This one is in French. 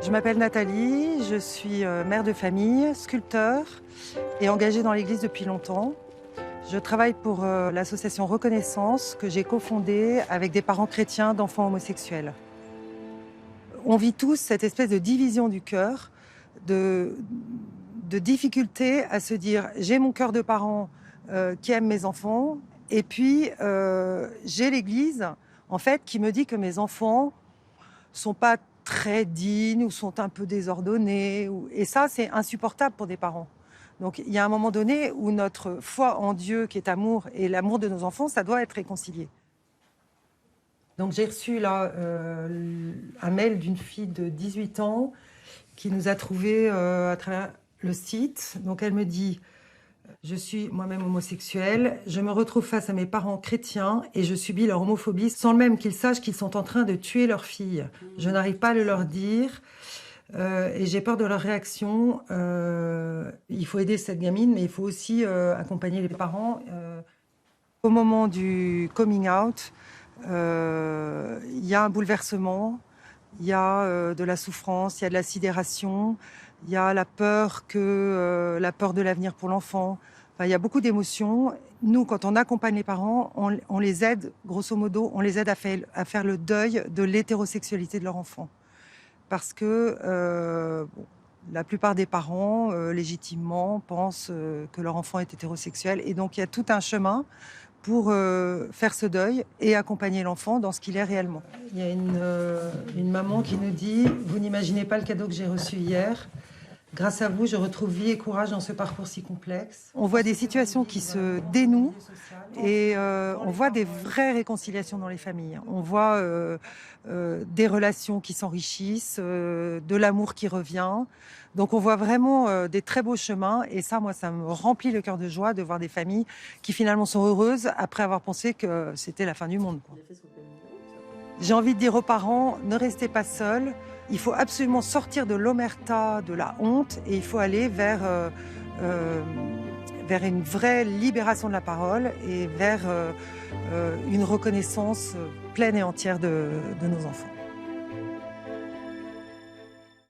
Je m'appelle Nathalie, je suis mère de famille, sculpteur et engagée dans l'Église depuis longtemps. Je travaille pour l'association Reconnaissance que j'ai cofondée avec des parents chrétiens d'enfants homosexuels. On vit tous cette espèce de division du cœur, de difficulté à se dire j'ai mon cœur de parent qui aime mes enfants et puis j'ai l'Église en fait qui me dit que mes enfants sont pas très dignes ou sont un peu désordonnés. Et ça, c'est insupportable pour des parents. Donc, il y a un moment donné où notre foi en Dieu, qui est amour, et l'amour de nos enfants, ça doit être réconcilié. Donc, j'ai reçu là un mail d'une fille de 18 ans qui nous a trouvés à travers le site. Donc, elle me dit... Je suis moi-même homosexuelle, je me retrouve face à mes parents chrétiens et je subis leur homophobie sans même qu'ils sachent qu'ils sont en train de tuer leur fille. Je n'arrive pas à le leur dire et j'ai peur de leur réaction. Il faut aider cette gamine, mais il faut aussi accompagner les parents. Au moment du coming out, il y a un bouleversement, il y a de la souffrance, il y a de la sidération, il y a la peur de l'avenir pour l'enfant. Enfin, il y a beaucoup d'émotions. Nous, quand on accompagne les parents, on les aide, grosso modo, on les aide à faire le deuil de l'hétérosexualité de leur enfant. Parce que la plupart des parents, légitimement, pensent que leur enfant est hétérosexuel. Et donc, il y a tout un chemin pour faire ce deuil et accompagner l'enfant dans ce qu'il est réellement. Il y a une maman qui nous dit « Vous n'imaginez pas le cadeau que j'ai reçu hier. Grâce à vous, je retrouve vie et courage dans ce parcours si complexe. » On voit des situations qui se dénouent et on voit des vraies réconciliations dans les familles. On voit des relations qui s'enrichissent, de l'amour qui revient. Donc on voit vraiment des très beaux chemins et ça, moi, ça me remplit le cœur de joie de voir des familles qui finalement sont heureuses après avoir pensé que c'était la fin du monde, quoi. J'ai envie de dire aux parents, ne restez pas seuls. Il faut absolument sortir de l'omerta, de la honte, et il faut aller vers une vraie libération de la parole et vers une reconnaissance pleine et entière de nos enfants.